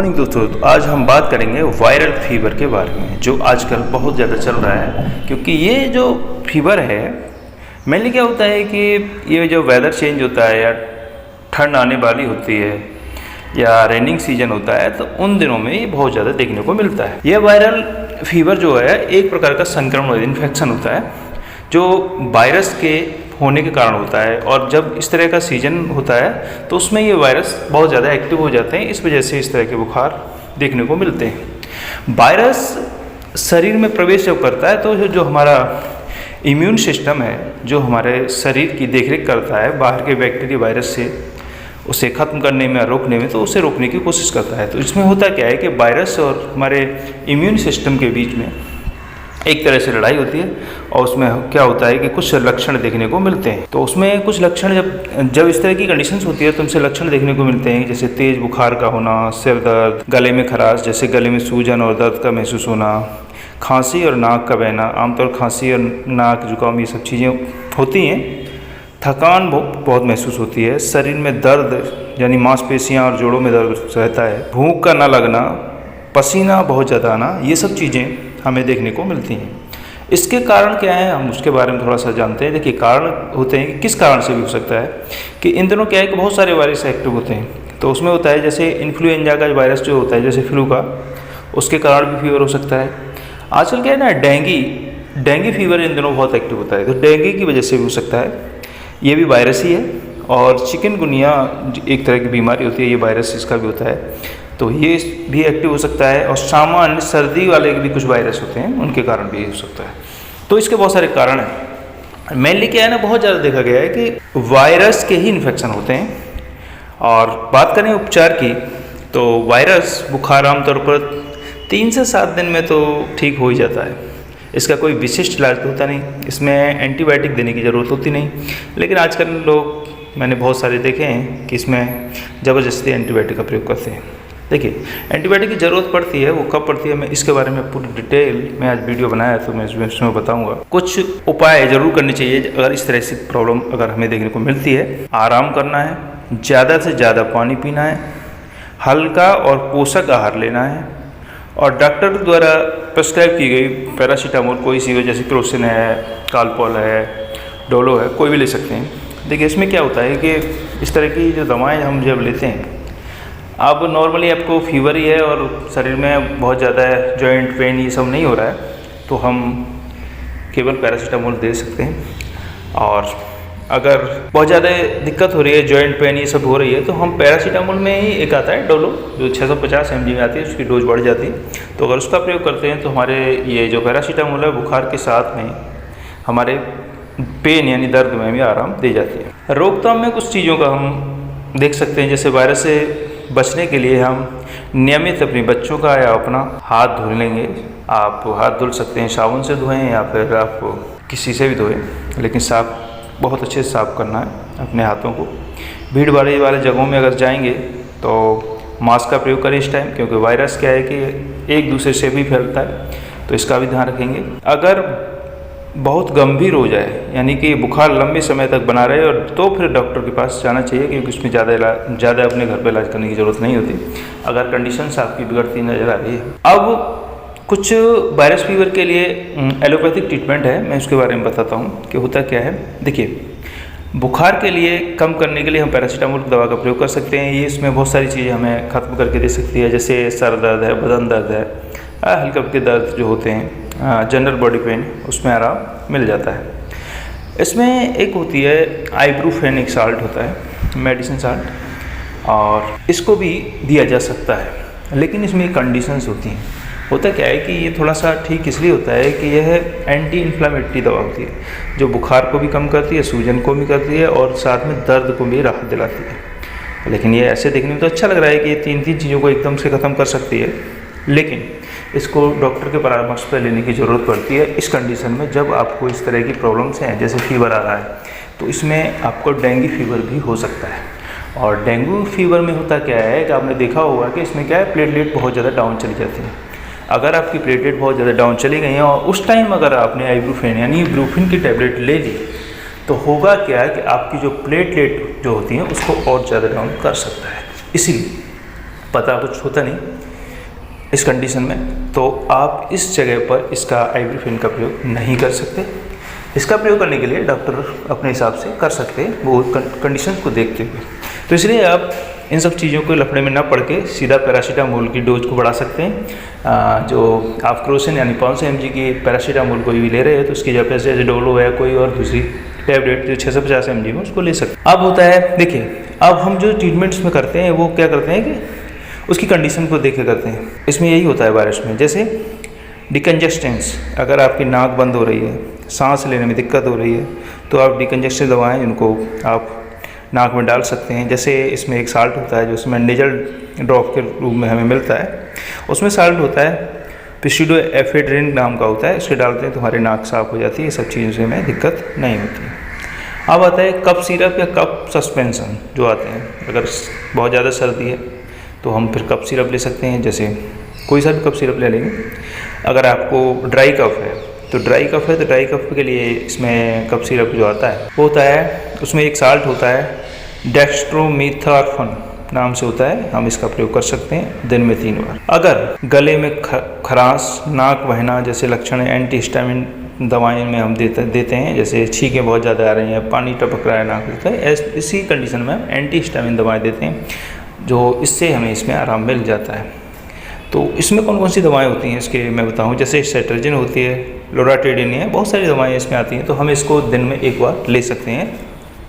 Good morning दोस्तों। तो आज हम बात करेंगे वायरल फीवर के बारे में, जो आजकल बहुत ज़्यादा चल रहा है। क्योंकि ये जो फीवर है मेनली क्या होता है कि ये जो वेदर चेंज होता है या ठंड आने वाली होती है या रेनिंग सीजन होता है, तो उन दिनों में ये बहुत ज़्यादा देखने को मिलता है। यह वायरल फीवर जो है एक प्रकार का संक्रमण इन्फेक्शन होता है जो वायरस के होने के कारण होता है। और जब इस तरह का सीजन होता है तो उसमें ये वायरस बहुत ज़्यादा एक्टिव हो जाते हैं, इस वजह से इस तरह के बुखार देखने को मिलते हैं। वायरस शरीर में प्रवेश जब करता है तो जो हमारा इम्यून सिस्टम है, जो हमारे शरीर की देखरेख करता है बाहर के बैक्टीरिया वायरस से उसे ख़त्म करने में, रोकने में, तो उसे रोकने की कोशिश करता है। तो इसमें होता क्या है कि वायरस और हमारे इम्यून सिस्टम के बीच में एक तरह से लड़ाई होती है। और उसमें क्या होता है कि कुछ लक्षण देखने को मिलते हैं। तो उसमें कुछ लक्षण जब इस तरह की कंडीशंस होती है तो उनसे लक्षण देखने को मिलते हैं, जैसे तेज़ बुखार का होना, सिर दर्द, गले में खराश, जैसे गले में सूजन और दर्द का महसूस होना, खांसी और नाक का बहना। आमतौर खांसी और नाक जुकाम ये सब चीज़ें होती हैं। थकान बहुत महसूस होती है। शरीर में दर्द यानी मांसपेशियाँ और जोड़ों में दर्द रहता है। भूख का ना लगना, पसीना बहुत ज़्यादा आना, ये सब चीज़ें हमें देखने को मिलती हैं। इसके कारण क्या है, हम उसके बारे में थोड़ा सा जानते हैं। देखिए, कारण होते हैं कि किस कारण से भी हो सकता है कि इन दिनों क्या है कि बहुत सारे वायरस एक्टिव होते हैं। तो उसमें होता है जैसे इन्फ्लुएंजा का वायरस जो होता है, जैसे फ्लू का, उसके कारण भी फीवर हो सकता है। आजकल क्या है ना, डेंगू फीवर इन दिनों बहुत एक्टिव होता है, तो डेंगू की वजह से भी हो सकता है। ये भी वायरस ही है। और चिकनगुनिया एक तरह की बीमारी होती है, ये वायरस इसका भी होता है, तो ये भी एक्टिव हो सकता है। और सामान्य सर्दी वाले भी कुछ वायरस होते हैं, उनके कारण भी हो सकता है। तो इसके बहुत सारे कारण हैं। मेनली क्या है ना, बहुत ज़्यादा देखा गया है कि वायरस के ही इन्फेक्शन होते हैं। और बात करें उपचार की, तो वायरस बुखार आमतौर पर 3 से 7 दिन में तो ठीक हो ही जाता है। इसका कोई विशिष्ट इलाज तो होता नहीं, इसमें एंटीबायोटिक देने की ज़रूरत होती नहीं। लेकिन आजकल लोग, मैंने बहुत सारे देखे हैं कि इसमें ज़बरदस्ती एंटीबायोटिक का प्रयोग करते हैं। देखिए, एंटीबायोटिक की ज़रूरत पड़ती है, वो कब पड़ती है, मैं इसके बारे में पूरी डिटेल में आज वीडियो बनाया तो मैं इसमें बताऊंगा। कुछ उपाय ज़रूर करने चाहिए अगर इस तरह से प्रॉब्लम अगर हमें देखने को मिलती है। आराम करना है, ज़्यादा से ज़्यादा पानी पीना है, हल्का और पोषक आहार लेना है, और डॉक्टर द्वारा प्रिस्क्राइब की गई पैरासीटामोल कोई सी हो, जैसे क्रोसिन है, कालपॉल है, डोलो है, कोई भी ले सकते हैं। देखिए, इसमें क्या होता है कि इस तरह की जो दवाएँ हम जब लेते हैं, अब नॉर्मली आपको फीवर ही है और शरीर में बहुत ज़्यादा जॉइंट पेन ये सब नहीं हो रहा है, तो हम केवल पैरासीटामोल दे सकते हैं। और अगर बहुत ज़्यादा दिक्कत हो रही है, जॉइंट पेन ये सब हो रही है, तो हम पैरासीटामोल में ही एक आता है डोलो, जो 650 mg में आती है, उसकी डोज बढ़ जाती है। तो अगर उसका प्रयोग करते हैं तो हमारे ये जो पैरासीटामोल है, बुखार के साथ में हमारे पेन यानी दर्द में भी आराम दे जाती है। रोकथाम में कुछ चीज़ों का हम देख सकते हैं, जैसे वायरस से बचने के लिए हम नियमित अपने बच्चों का या अपना हाथ धुल लेंगे। आप हाथ धुल सकते हैं, साबुन से धोएं या फिर आप किसी से भी धोएं, लेकिन बहुत अच्छे से साफ़ करना है अपने हाथों को। भीड़ भाड़ वाले जगहों में अगर जाएंगे तो मास्क का प्रयोग करें इस टाइम, क्योंकि वायरस क्या है कि एक दूसरे से भी फैलता है, तो इसका भी ध्यान रखेंगे। अगर बहुत गंभीर हो जाए, यानी कि बुखार लंबे समय तक बना रहे, और तो फिर डॉक्टर के पास जाना चाहिए, क्योंकि उसमें ज़्यादा अपने घर पे इलाज करने की ज़रूरत नहीं होती अगर कंडीशंस आपकी बिगड़ती नज़र आ रही है। अब कुछ वायरस फीवर के लिए एलोपैथिक ट्रीटमेंट है, मैं उसके बारे में बताता हूँ कि होता क्या है। देखिए, बुखार के लिए कम करने के लिए हम पैरासीटामोल दवा का प्रयोग कर सकते हैं। ये इसमें बहुत सारी चीज़ें हमें ख़त्म करके दे सकती है, जैसे सर दर्द है, बदन दर्द है, हल्के फुल्के दर्द जो होते हैं, जनरल बॉडी पेन, उसमें आराम मिल जाता है। इसमें एक होती है आइब्रूफेन, एक साल्ट होता है, मेडिसिन साल्ट, और इसको भी दिया जा सकता है, लेकिन इसमें कंडीशंस होती हैं। होता क्या है कि ये थोड़ा सा ठीक इसलिए होता है कि यह एंटी इन्फ्लामेटरी दवा होती है, जो बुखार को भी कम करती है, सूजन को भी करती है, और साथ में दर्द को भी राहत दिलाती है। लेकिन ये ऐसे देखने में तो अच्छा लग रहा है कि ये 3 चीज़ों को एकदम से ख़त्म कर सकती है, लेकिन इसको डॉक्टर के परामर्श पर लेने की ज़रूरत पड़ती है इस कंडीशन में, जब आपको इस तरह की प्रॉब्लम्स हैं, जैसे फीवर आ रहा है, तो इसमें आपको डेंगू फीवर भी हो सकता है। और डेंगू फीवर में होता क्या है कि आपने देखा होगा कि इसमें क्या है, प्लेटलेट बहुत ज़्यादा डाउन चली जाती है। अगर आपकी प्लेटलेट बहुत ज़्यादा डाउन चली गई हैं और उस टाइम अगर आपने आइब्रूफेन यानी ब्रूफिन की टैबलेट ले ली, तो होगा क्या है कि आपकी जो प्लेटलेट जो होती हैं उसको और ज़्यादा डाउन कर सकता है। इसीलिए पता कुछ होता नहीं इस कंडीशन में, तो आप इस जगह पर इसका आइब्यूप्रोफेन का प्रयोग नहीं कर सकते। इसका प्रयोग करने के लिए डॉक्टर अपने हिसाब से कर सकते हैं, वो कंडीशन को देखते हुए। तो इसलिए आप इन सब चीज़ों को लफड़े में ना पड़ के सीधा पैरासीटामोल की डोज को बढ़ा सकते हैं। जो आप क्रोसिन यानी 500 mg की पैरासीटामोल कोई भी ले रहे हैं तो उसकी जगह जैसे डोलो है कोई और दूसरी टैबलेट जो 650 mg में उसको ले सकते हैं। अब होता है, देखिए अब हम जो ट्रीटमेंट्स में करते हैं वो क्या करते हैं कि उसकी कंडीशन को देख के करते हैं। इसमें यही होता है वायरस में, जैसे डिकंजेस्टेंस, अगर आपकी नाक बंद हो रही है, सांस लेने में दिक्कत हो रही है, तो आप डिकंजेस्टेंस दवाएं जिनको आप नाक में डाल सकते हैं। जैसे इसमें एक साल्ट होता है जो उसमें नेजल ड्रॉप के रूप में हमें मिलता है, उसमें साल्ट होता है पिस्यूडोएफेड्रिन नाम का होता है, इसके डालते हैं तो हमारी नाक साफ हो जाती है, सब चीज़ों से हमें दिक्कत नहीं होती है। अब आता है कफ सिरप या कफ सस्पेंशन जो आते हैं, अगर बहुत ज़्यादा सर्दी है तो हम फिर कफ सिरप ले सकते हैं, जैसे कोई सा भी कफ सिरप ले लेंगे। अगर आपको ड्राई कफ है तो ड्राई कफ के लिए इसमें कफ सिरप जो आता है वो होता है, उसमें एक साल्ट होता है डेक्स्ट्रोमेथोर्फन नाम से होता है, हम इसका प्रयोग कर सकते हैं दिन में 3 बार। अगर गले में खराश, नाक बहना जैसे लक्षण है, एंटीहिस्टामिन दवाएं में हम देते हैं, जैसे छींकें बहुत ज़्यादा आ रही हैं, पानी टपक रहा है नाक से, इसी कंडीशन में हम एंटीहिस्टामिन दवाएं देते हैं, जो इससे हमें इसमें आराम मिल जाता है। तो इसमें कौन कौन सी दवाएं होती हैं इसके मैं बताऊं, जैसे सेट्राजिन होती है, लोराटिडिन है, बहुत सारी दवाएं इसमें आती हैं, तो हम इसको दिन में 1 बार ले सकते हैं।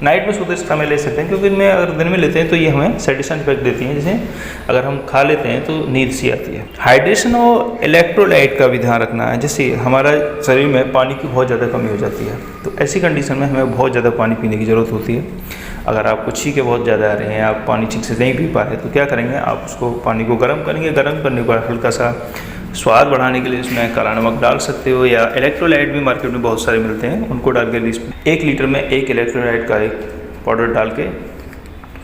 नाइट में सोते समय ले सकते हैं, क्योंकि इनमें अगर दिन में लेते हैं तो ये हमें सेडिशन इफेक्ट देती हैं, जैसे अगर हम खा लेते हैं तो नींद सी आती है। हाइड्रेशन और इलेक्ट्रोलाइट का भी ध्यान रखना है, जैसे हमारा शरीर में पानी की बहुत ज़्यादा कमी हो जाती है, तो ऐसी कंडीशन में हमें बहुत ज़्यादा पानी पीने की ज़रूरत होती है। अगर आपको छींकें बहुत ज़्यादा आ रही हैं, आप पानी ठीक से नहीं पी पा रहे, तो क्या करेंगे, आप उसको पानी को गर्म करेंगे, गर्म करने के बाद हल्का सा स्वाद बढ़ाने के लिए इसमें काला नमक डाल सकते हो, या इलेक्ट्रोलाइट भी मार्केट में बहुत सारे मिलते हैं, उनको डाल के 1 लीटर में 1 इलेक्ट्रोलाइट का एक पाउडर डाल के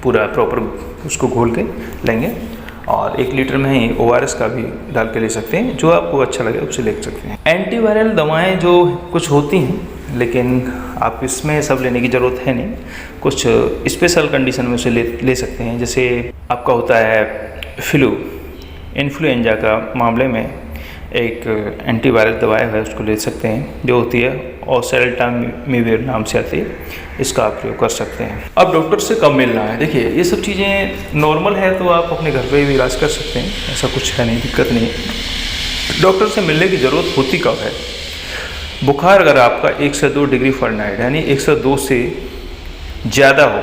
पूरा प्रॉपर उसको घोल के लेंगे, और 1 लीटर में ही ORS का भी डाल के ले सकते हैं, जो आपको अच्छा लगे उससे ले सकते हैं। एंटीवायरल दवाएं जो कुछ होती हैं, लेकिन आप इसमें सब लेने की ज़रूरत है नहीं, कुछ स्पेशल कंडीशन में उसे ले सकते हैं। जैसे आपका होता है फ्लू, इन्फ्लुएंजा का मामले में एक एंटीवायरल दवाई है उसको ले सकते हैं, जो होती है ओसेल्टामिविर नाम से आती है, इसका आप प्रयोग कर सकते हैं। अब डॉक्टर से कब मिलना है, देखिए ये सब चीज़ें नॉर्मल है तो आप अपने घर पे भी इलाज कर सकते हैं, ऐसा कुछ है नहीं, दिक्कत नहीं है। डॉक्टर से मिलने की ज़रूरत होती कब है, बुखार अगर आपका 1 से 2 डिग्री फ़ारेनहाइट यानी 102 से ज़्यादा हो,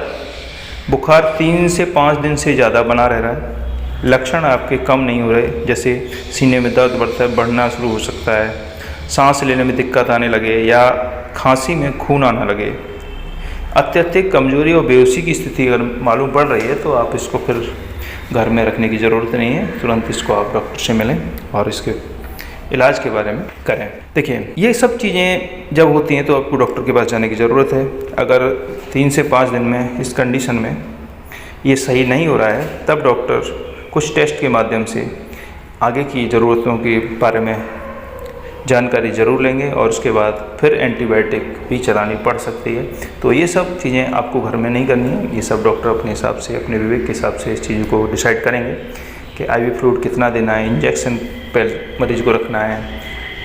बुखार 3 से 5 दिन से ज़्यादा बना रह रहा है, लक्षण आपके कम नहीं हो रहे, जैसे सीने में दर्द बढ़ना शुरू हो सकता है, सांस लेने में दिक्कत आने लगे, या खांसी में खून आना लगे, अत्यधिक कमजोरी और बेहोशी की स्थिति अगर मालूम पड़ रही है, तो आप इसको फिर घर में रखने की ज़रूरत नहीं है, तुरंत इसको आप डॉक्टर से मिलें और इसके इलाज के बारे में करें। देखिए ये सब चीज़ें जब होती हैं तो आपको डॉक्टर के पास जाने की ज़रूरत है। अगर 3 से 5 दिन में इस कंडीशन में ये सही नहीं हो रहा है, तब डॉक्टर कुछ टेस्ट के माध्यम से आगे की ज़रूरतों के बारे में जानकारी ज़रूर लेंगे, और उसके बाद फिर एंटीबायोटिक भी चलानी पड़ सकती है। तो ये सब चीज़ें आपको घर में नहीं करनी है, ये सब डॉक्टर अपने हिसाब से, अपने विवेक के हिसाब से इस चीज़ को डिसाइड करेंगे कि IV फ्लूइड कितना देना है, इंजेक्शन पे मरीज़ को रखना है,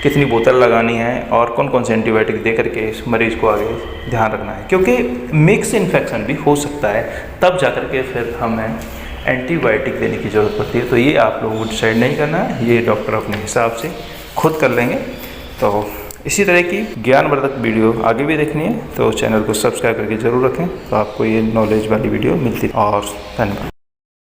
कितनी बोतल लगानी है, और कौन कौन से एंटीबायोटिक दे करके इस मरीज़ को आगे ध्यान रखना है, क्योंकि मिक्स इन्फेक्शन भी हो सकता है, तब जा कर के फिर हमें एंटीबायोटिक देने की ज़रूरत पड़ती है। तो ये आप लोगों को डिसाइड नहीं करना है, ये डॉक्टर अपने हिसाब से खुद कर लेंगे। तो इसी तरह की ज्ञानवर्धक वीडियो आगे भी देखनी है तो चैनल को सब्सक्राइब करके ज़रूर रखें, तो आपको ये नॉलेज वाली वीडियो मिलती है। और धन्यवाद।